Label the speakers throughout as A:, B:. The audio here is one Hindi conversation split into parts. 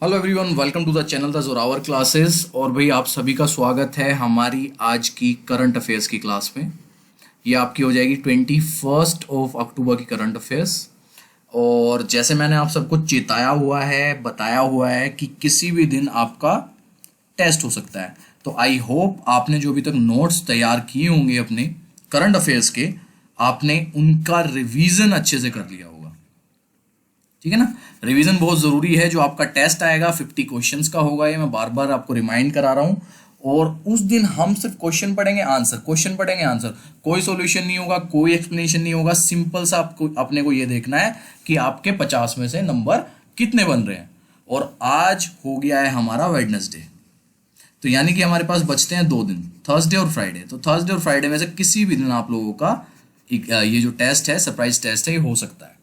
A: Hello everyone, welcome to the channel the Zorawar classes. और भाई आप सभी का स्वागत है हमारी आज की करंट अफेयर्स की क्लास में। ये आपकी हो जाएगी 21 अक्टूबर की करंट अफेयर्स। और जैसे मैंने आप सबको चेताया हुआ है, बताया हुआ है कि किसी भी दिन आपका टेस्ट हो सकता है, तो आई होप आपने जो अभी तक नोट्स तैयार किए होंगे अपने करंट अफेयर्स के, आपने उनका रिवीजन अच्छे से कर लिया होगा। ठीक है ना। रिवीजन बहुत जरूरी है। जो आपका टेस्ट आएगा 50 क्वेश्चंस का होगा, ये मैं बार बार आपको रिमाइंड करा रहा हूं। और उस दिन हम सिर्फ क्वेश्चन पढ़ेंगे, आंसर, क्वेश्चन पढ़ेंगे, आंसर, कोई सॉल्यूशन नहीं होगा, कोई एक्सप्लेनेशन नहीं होगा। सिंपल सा आपको अपने को ये देखना है कि आपके 50 में से नंबर कितने बन रहे हैं। और आज हो गया है हमारा वेडनेसडे, तो यानी कि हमारे पास बचते हैं 2 दिन, थर्सडे और फ्राइडे। तो थर्सडे और फ्राइडे में से किसी भी दिन आप लोगों का ये जो टेस्ट है, सरप्राइज टेस्ट है, ये हो सकता है।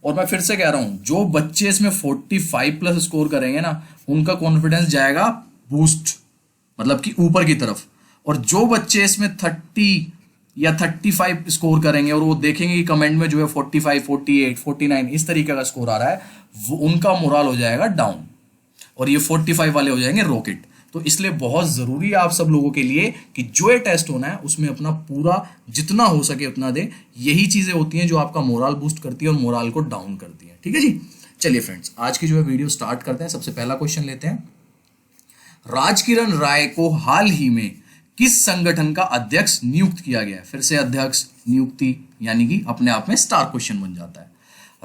A: और मैं फिर से कह रहा हूं, जो बच्चे इसमें 45 प्लस स्कोर करेंगे ना, उनका कॉन्फिडेंस जाएगा बूस्ट, मतलब कि ऊपर की तरफ। और जो बच्चे इसमें 30 या 35 स्कोर करेंगे और वो देखेंगे कि कमेंट में जो है 45, 48, 49 इस तरीके का स्कोर आ रहा है, वो उनका मोरल हो जाएगा डाउन, और ये 45 वाले हो जाएंगे रॉकेट। तो इसलिए बहुत जरूरी है आप सब लोगों के लिए कि जो ये टेस्ट होना है उसमें अपना पूरा जितना हो सके उतना दे। यही चीजें होती हैं जो आपका मोरल बूस्ट करती है और मोरल को डाउन करती है। ठीक है जी। चलिए फ्रेंड्स, आज की जो है वीडियो स्टार्ट करते हैं। सबसे पहला क्वेश्चन लेते हैं। राजकिरण राय को हाल ही में किस संगठन का अध्यक्ष नियुक्त किया गया है? फिर से अध्यक्ष, नियुक्ति, यानी कि अपने आप में स्टार क्वेश्चन बन जाता है।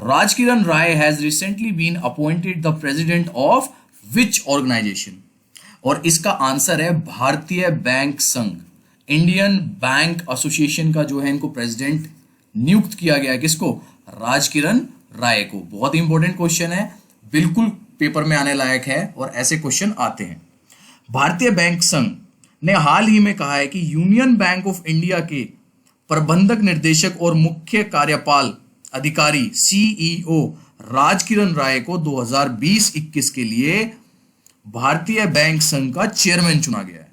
A: Rajkiran Rai has recently been appointed the president of which organisation? और इसका आंसर है भारतीय बैंक संघ, इंडियन बैंक एसोसिएशन का जो है इनको प्रेसिडेंट नियुक्त किया गया है। किसको? राजकिरण राय को। बहुत इंपॉर्टेंट क्वेश्चन है, बिल्कुल पेपर में आने लायक है और ऐसे क्वेश्चन आते हैं। भारतीय बैंक संघ ने हाल ही में कहा है कि यूनियन बैंक ऑफ इंडिया के प्रबंधक निर्देशक और मुख्य कार्यपाल अधिकारी सीईओ राजकिरण राय को 2020-21 के लिए भारतीय बैंक संघ का चेयरमैन चुना गया है।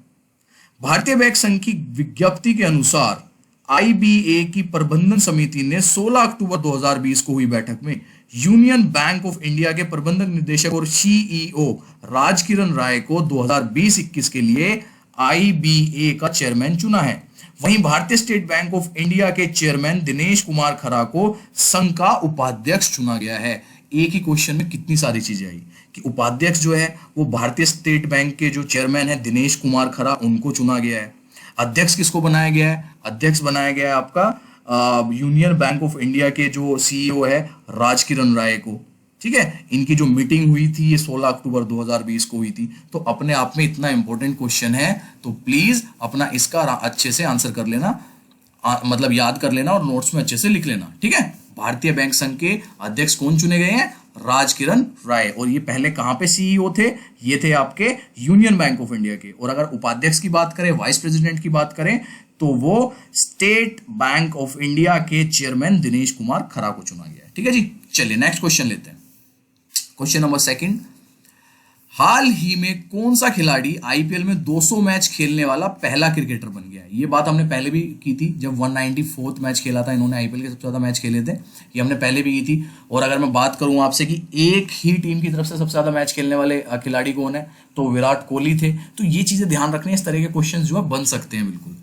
A: भारतीय बैंक संघ की विज्ञप्ति के अनुसार आईबीए की प्रबंधन समिति ने 16 अक्टूबर 2020 को हुई बैठक में यूनियन बैंक ऑफ इंडिया के प्रबंधक निदेशक और सीईओ राजकिरण राय को 2020-21 के लिए आईबीए का चेयरमैन चुना है। वहीं भारतीय स्टेट बैंक ऑफ इंडिया के चेयरमैन दिनेश कुमार खरा को संघ का उपाध्यक्ष चुना गया है। एक ही क्वेश्चन में कितनी सारी चीजें आई कि उपाध्यक्ष जो है वो भारतीय स्टेट बैंक के जो चेयरमैन है दिनेश कुमार खरा, उनको चुना गया है। अध्यक्ष किसको बनाया गया है? अध्यक्ष बनाया गया है आपका यूनियन बैंक ऑफ इंडिया के जो सीईओ है राजकिरण राय को। ठीक है। इनकी जो मीटिंग हुई थी ये 16 अक्टूबर 2020 को हुई थी। तो अपने आप में इतना इंपॉर्टेंट क्वेश्चन है, तो प्लीज अपना इसका अच्छे से आंसर कर लेना, मतलब याद कर लेना और नोट्स में अच्छे से लिख लेना। ठीक है। भारतीय बैंक संघ के अध्यक्ष कौन चुने गए हैं? राजकिरण राय। और ये पहले कहां पे सीईओ थे? ये थे आपके यूनियन बैंक ऑफ इंडिया के। और अगर उपाध्यक्ष की बात करें, वाइस प्रेसिडेंट की बात करें, तो वो स्टेट बैंक ऑफ इंडिया के चेयरमैन दिनेश कुमार खरा को चुना गया है। ठीक है जी। चलिए नेक्स्ट क्वेश्चन लेते हैं। Question number second. हाल ही में कौन सा खिलाड़ी आईपीएल में 200 मैच खेलने वाला पहला क्रिकेटर बन गया है? ये बात हमने पहले भी की थी, जब 194th मैच खेला था इन्होंने, आईपीएल के सबसे ज्यादा मैच खेले थे, ये हमने पहले भी की थी। और अगर मैं बात करूं आपसे कि एक ही टीम की तरफ से सबसे ज्यादा मैच खेलने वाले खिलाड़ी कौन है, तो विराट कोहली थे। तो ये चीजें ध्यान रखनी है, इस तरह के क्वेश्चन जो है बन सकते हैं बिल्कुल।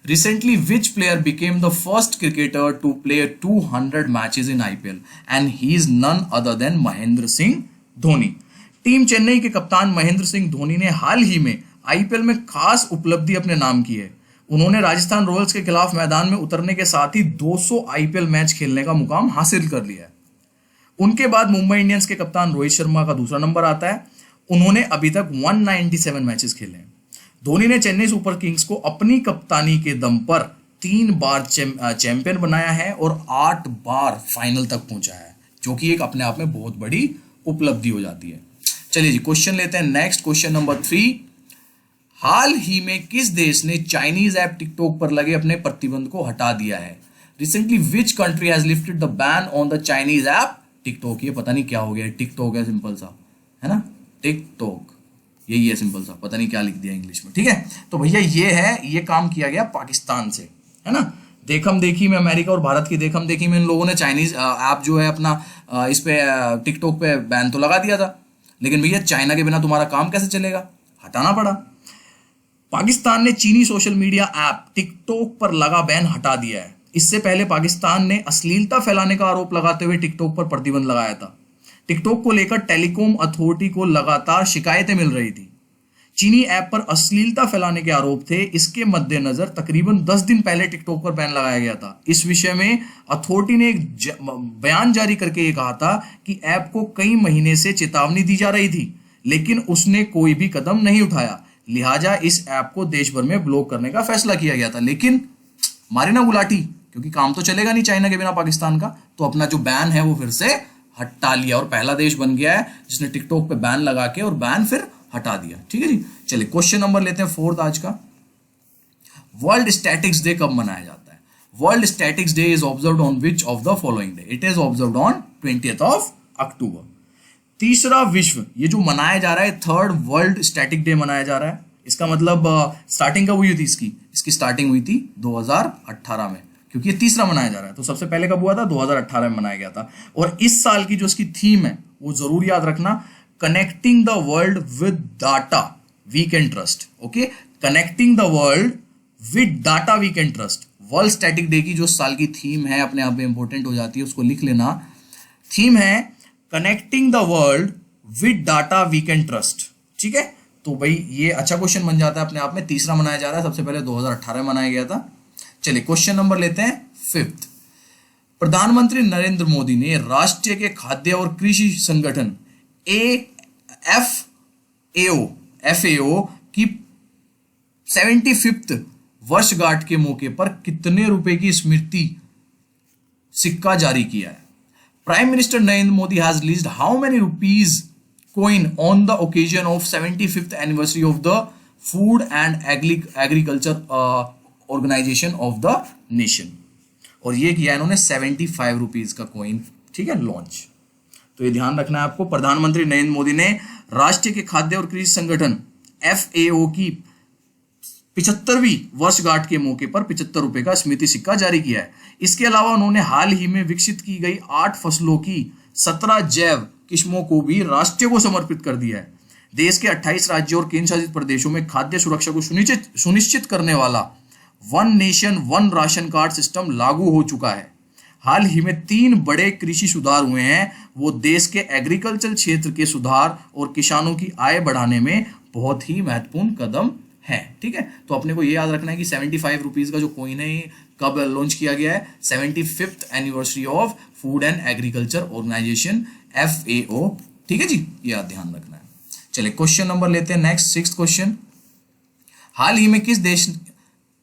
A: Recently, which player became the first cricketer to play 200 matches in IPL? And he is none other than Mahendra Singh Dhoni. Team Chennai के कप्तान महेंद्र सिंह धोनी ने हाल ही में आईपीएल में खास उपलब्धि अपने नाम की है। उन्होंने राजस्थान रॉयल्स के खिलाफ मैदान में उतरने के साथ ही 200 आईपीएल मैच खेलने का मुकाम हासिल कर लिया है। उनके बाद मुंबई इंडियंस के कप्तान रोहित शर्मा का दूसरा नंबर आता है। उन्होंने अभी तक 197 मैचेस खेले हैं। धोनी ने चेन्नई सुपर किंग्स को अपनी कप्तानी के दम पर 3 बार चैंपियन बनाया है और 8 बार फाइनल तक पहुंचा है, जो कि एक अपने आप में बहुत बड़ी उपलब्धि हो जाती है। चलिए जी, क्वेश्चन लेते हैं नेक्स्ट। Question number 3। हाल ही में किस देश ने चाइनीज ऐप टिकटॉक पर लगे अपने प्रतिबंध को हटा दिया है? Recently which country has lifted the ban on the Chinese app TikTok? ये पता नहीं क्या हो गया, टिकटॉक है सिंपल सा, है ना, टिकटॉक, यही है सिंपल सा, पता नहीं क्या लिख दिया इंग्लिश में। ठीक है। तो भैया ये है, ये काम किया गया पाकिस्तान से, है ना। देखम देखी में अमेरिका और भारत की देखम देखी में इन लोगों ने चाइनीज ऐप जो है अपना इस पे टिकटॉक पे बैन तो लगा दिया था, लेकिन भैया चाइना के बिना तुम्हारा काम कैसे चलेगा, हटाना पड़ा। पाकिस्तान ने चीनी सोशल मीडिया ऐप टिकटॉक पर लगा बैन हटा दिया है। इससे पहले पाकिस्तान ने अश्लीलता फैलाने का आरोप लगाते हुए टिकटॉक पर प्रतिबंध लगाया था। टिकटॉक को लेकर टेलीकॉम अथॉरिटी को लगातार शिकायतें मिल रही थी। चीनी ऐप पर अश्लीलता फैलाने के आरोप थे। इसके मद्देनजर तकरीबन 10 दिन पहले टिकटॉक पर बैन लगाया गया था। इस विषय में अथॉरिटी ने एक बयान जारी करके ये कहा था कि ऐप को कई महीने से चेतावनी दी जा रही थी, लेकिन उसने कोई भी कदम नहीं उठाया। लिहाजा इस ऐप को देश भर में ब्लॉक करने का फैसला किया गया था। लेकिन मारी ना गुलाटी, क्योंकि काम तो चलेगा नहीं चाइना के बिना पाकिस्तान का, तो अपना जो बैन है वो फिर से हटा लिया और पहला देश बन गया है जिसने टिकटॉक पे बैन लगा के और बैन फिर हटा दिया। ठीक है जी, चलिए क्वेश्चन नंबर लेते हैं 4 आज का। वर्ल्ड स्टैटिक्स डे कब मनाया जाता है? World statics day is observed on which of the following day? It is observed on 20 अक्टूबर। तीसरा विश्व, ये जो मनाया जा रहा है, थर्ड वर्ल्ड स्टैटिक डे मनाया जा रहा है। इसका मतलब स्टार्टिंग कब हुई थी इसकी स्टार्टिंग हुई थी 2018 में, क्योंकि ये तीसरा मनाया जा रहा है। तो सबसे पहले कब हुआ था? 2018 में मनाया गया था। और इस साल की जो इसकी थीम है वो जरूर याद रखना, connecting the world with data we can trust. Okay, connecting the world with data we can trust. World static day की जो साल की थीम है अपने आप में इंपॉर्टेंट हो जाती है, उसको लिख लेना। थीम है connecting the world with data we can trust. ठीक है, तो भाई ये अच्छा क्वेश्चन बन जाता है अपने आप में। तीसरा मनाया जा रहा है, सबसे पहले 2018 में मनाया गया था। चलिए क्वेश्चन नंबर लेते हैं 5। प्रधानमंत्री नरेंद्र मोदी ने राष्ट्रीय के खाद्य और कृषि संगठन FAO की 75th वर्षगांठ के मौके पर कितने रुपए की स्मृति सिक्का जारी किया है? Prime minister Narendra Modi has released how many rupees coin on the occasion of 75th anniversary of the Food and Agriculture Organization of the Nation। और ये किया इन्होंने 75 रुपीज का कॉइन, ठीक है, लॉन्च। तो ये ध्यान रखना है आपको। प्रधानमंत्री नरेंद्र मोदी ने राष्ट्रीय के खाद्य और कृषि संगठन FAO की 75वीं वर्षगांठ के मौके पर 75 रुपए का स्मृति सिक्का जारी किया है। इसके अलावा उन्होंने हाल ही में विकसित की गई 8 फसलों की 17 जैव किस्मों को भी राष्ट्र को समर्पित कर दिया है। देश के 28 राज्यों और केंद्र शासित प्रदेशों में खाद्य सुरक्षा को सुनिश्चित करने वाला one nation one ration card system लागू हो चुका है। हाल ही में 3 बड़े कृषि सुधार हुए हैं। वो देश के एग्रीकल्चर क्षेत्र के सुधार और किसानों की आय बढ़ाने में बहुत ही महत्वपूर्ण कदम है। ठीक है, तो अपने को ये याद रखना है कि 75 रुपीज का जो कॉइन है कब लॉन्च किया गया है? 75th anniversary of food and agriculture organisation FAO। ठीक है जी, ये ध्यान रखना है। चलिए क्वेश्चन नंबर लेते हैं नेक्स्ट 6th क्वेश्चन। हाल ही में किस देश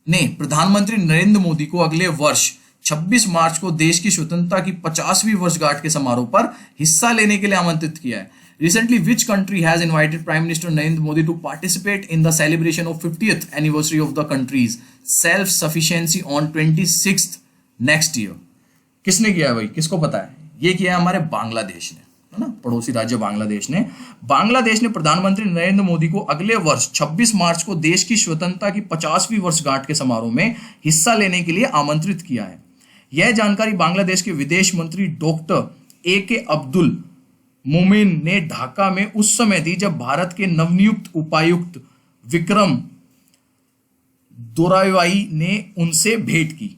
A: ने प्रधानमंत्री नरेंद्र मोदी को अगले वर्ष 26 मार्च को देश की स्वतंत्रता की 50वीं वर्षगांठ के समारोह पर हिस्सा लेने के लिए आमंत्रित किया है? Recently, which country has invited Prime Minister Narendra Modi to participate in the celebration of 50th anniversary of the country's self-sufficiency on 26th next year? किसने किया है भाई, किसको पता है? ये किया है हमारे बांग्लादेश ने, है ना, पड़ोसी राज्य बांग्लादेश ने। बांग्लादेश ने प्रधानमंत्री नरेंद्र मोदी को अगले वर्ष 26 मार्च को देश की स्वतंत्रता की 50वीं वर्षगांठ के समारोह में हिस्सा लेने के लिए आमंत्रित किया है। यह जानकारी बांग्लादेश के विदेश मंत्री डॉक्टर AK अब्दुल मोमिन ने ढाका में उस समय दी जब भारत के नवनियुक्त उपायुक्त विक्रम दोराईवाई ने उनसे भेंट की।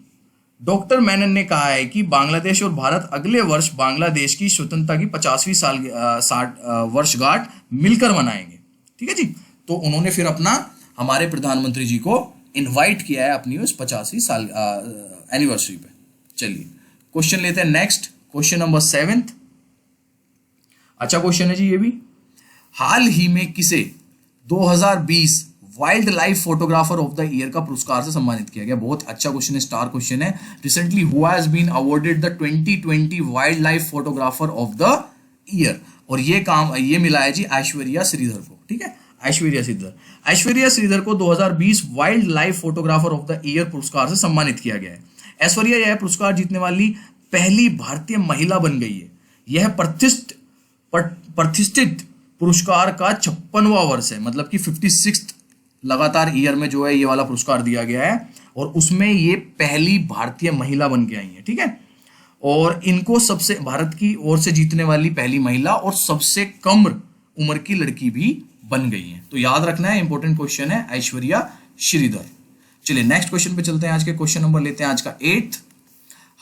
A: डॉक्टर मेनन ने कहा है कि बांग्लादेश और भारत अगले वर्ष बांग्लादेश की स्वतंत्रता की 50वीं वर्षगांठ मिलकर मनाएंगे। ठीक है जी, तो उन्होंने फिर अपना हमारे प्रधानमंत्री जी को इनवाइट किया है अपनी उस 50वीं एनिवर्सरी पे। चलिए क्वेश्चन लेते हैं नेक्स्ट, क्वेश्चन नंबर 7th। अच्छा क्वेश्चन है जी ये भी। हाल ही में किसे 2020 wildlife photographer of the year का पुरस्कार से सम्मानित किया गया? बहुत अच्छा क्वेश्चन है, स्टार क्वेश्चन है। Recently who has been awarded the 2020 wildlife photographer of the year? और ये मिला है जी ऐश्वर्या श्रीधर को। ठीक है, ऐश्वर्या श्रीधर को 2020 wildlife photographer of the year पुरस्कार से सम्मानित किया गया है। ऐश्वर्या यह पुरस्कार जीतने वाली पहली भारतीय महिला बन गई है। यह प्रतिष्ठित पुरस्कार का 56वां वर्ष है, मतलब कि 56th लगातार ईयर में जो है ये वाला पुरस्कार दिया गया है, और उसमें ये पहली भारतीय महिला बन के आई है। ठीक है, और इनको सबसे भारत की ओर से जीतने वाली पहली महिला और सबसे कम उम्र की लड़की भी बन गई हैं। तो याद रखना है, इंपॉर्टेंट क्वेश्चन है ऐश्वर्या श्रीधर। चलिए नेक्स्ट क्वेश्चन पे चलते हैं। आज के क्वेश्चन नंबर लेते हैं आज का 8th।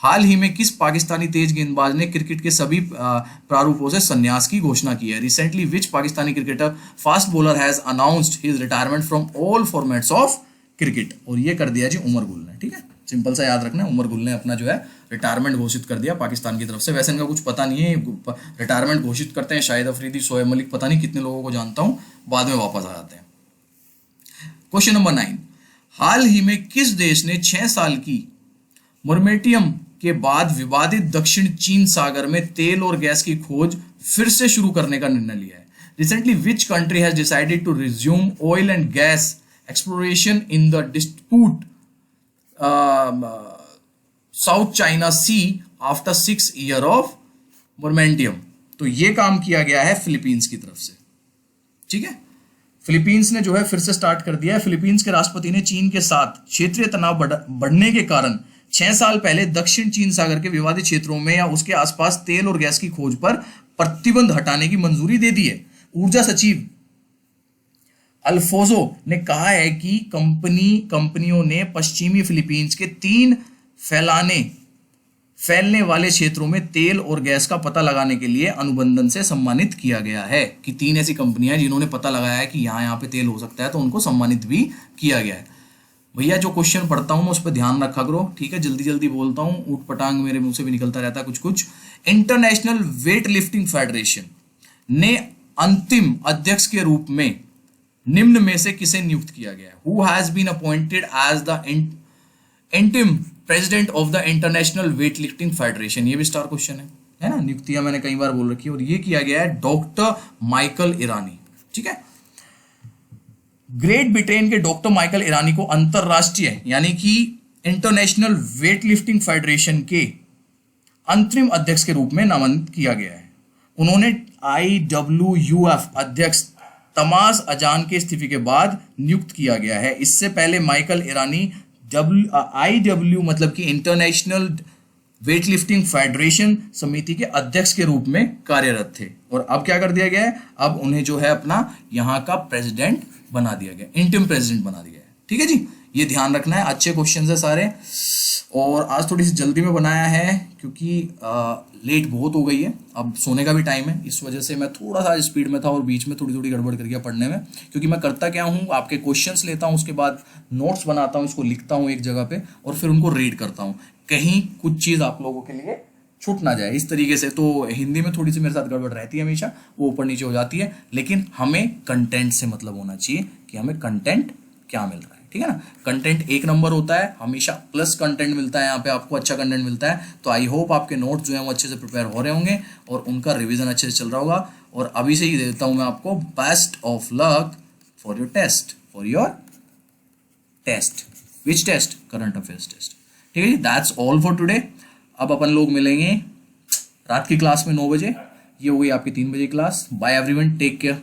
A: हाल ही में किस पाकिस्तानी तेज गेंदबाज ने क्रिकेट के सभी प्रारूपों से संन्यास की घोषणा की है? Recently which Pakistani cricketer fast bowler has announced his retirement from all formats of cricket? और ये कर दिया जी उमर गुल ने। ठीक है, सिंपल सा याद रखना है, उमर गुल ने अपना जो है रिटायरमेंट घोषित कर दिया पाकिस्तान की तरफ से। वैसे इनका कुछ पता नहीं है, रिटायरमेंट घोषित करते हैं शाहिद अफरीदी, शोएब मलिक, पता नहीं कितने लोगों को जानता हूं, बाद में वापस आ जाते हैं। क्वेश्चन नंबर 9, हाल ही में किस देश ने 6 साल की मोरमेटियम के बाद विवादित दक्षिण चीन सागर में तेल और गैस की खोज फिर से शुरू करने का निर्णय लिया है? Recently which country has decided to resume oil and gas exploration in the dispute South China Sea after 6 year of moratorium? तो ये काम किया गया है फिलीपींस की तरफ से। ठीक है, फिलीपींस ने जो है फिर से स्टार्ट कर दिया है। फिलीपींस के राष्ट्रपति ने चीन के साथ क्षेत्रीय तनाव बढ़ने के कारण 6 साल पहले दक्षिण चीन सागर के विवादित क्षेत्रों में या उसके आसपास तेल और गैस की खोज पर प्रतिबंध हटाने की मंजूरी दे दी है। ऊर्जा सचिव अल्फोजो ने कहा है कि कंपनियों ने पश्चिमी फिलीपींस के 3 फैलने वाले क्षेत्रों में तेल और गैस का पता लगाने के लिए अनुबंधन से सम्मानित किया गया है। कि 3 ऐसी कंपनियां हैं जिन्होंने पता लगाया है कि यहाँ पे तेल हो सकता है, तो उनको सम्मानित भी किया गया है। भैया जो क्वेश्चन पढ़ता हूं मैं उस पर ध्यान रखा करो। ठीक है, जल्दी जल्दी बोलता हूं, ऊट पटांग मेरे मुंह से भी निकलता रहता है कुछ कुछ। इंटरनेशनल वेट लिफ्टिंग फेडरेशन ने अंतिम अध्यक्ष के रूप में निम्न में से किसे नियुक्त किया गया है? Who has been appointed as the interim president of the international weightlifting federation? ये भी स्टार क्वेश्चन है ना, नियुक्तियां मैंने कई बार बोल रखी है। और ये किया गया है डॉक्टर माइकल ईरानी। ठीक है, ग्रेट ब्रिटेन के डॉक्टर माइकल ईरानी को अंतरराष्ट्रीय यानी कि इंटरनेशनल वेट लिफ्टिंग फेडरेशन के अंतरिम अध्यक्ष के रूप में नामांकित किया गया है। उन्होंने IWUF अध्यक्ष तमास अजान के इस्तीफे के बाद नियुक्त किया गया है। इससे पहले माइकल ईरानी IW मतलब कि इंटरनेशनल वेट लिफ्टिंग फेडरेशन समिति के अध्यक्ष के रूप में कार्यरत थे। और अब क्या कर दिया गया है? अब उन्हें जो है अपना यहाँ का प्रेसिडेंट बना दिया गया, इंटीम प्रेसिडेंट बना दिया है। ठीक है जी, ये ध्यान रखना है। अच्छे क्वेश्चन है सारे। और आज थोड़ी सी जल्दी में बनाया है क्योंकि लेट बहुत हो गई है, अब सोने का भी टाइम है, इस वजह से मैं थोड़ा सा स्पीड में था और बीच में थोड़ी थोड़ी गड़बड़ कर गया पढ़ने में। क्योंकि मैं करता क्या हूँ, आपके क्वेश्चंस लेता हूँ, उसके बाद नोट्स बनाता हूँ, इसको लिखता हूँ एक जगह पे और फिर उनको रीड करता हूँ, कहीं कुछ चीज़ आप लोगों के लिए छूट ना जाए इस तरीके से। तो हिंदी में थोड़ी सी मेरे साथ गड़बड़ रहती है हमेशा, वो ऊपर नीचे हो जाती है, लेकिन हमें कंटेंट से मतलब होना चाहिए कि हमें कंटेंट क्या मिल रहा है। ठीक है ना, कंटेंट 1 नंबर होता है हमेशा, प्लस कंटेंट मिलता है यहाँ पे, आपको अच्छा कंटेंट मिलता है। तो आई होप आपके नोट्स जो हैं वो अच्छे से प्रिपेयर हो रहे होंगे और उनका रिवीजन अच्छे से चल रहा होगा। और अभी से ही देता हूँ मैं आपको best of luck for your test, which test? Current affairs test. ठीक है जी, दैट्स ऑल फॉर टुडे। अब अपन लोग मिलेंगे रात की क्लास में 9 बजे। ये हो गई आपकी 3 बजे class. Bye everyone, take care.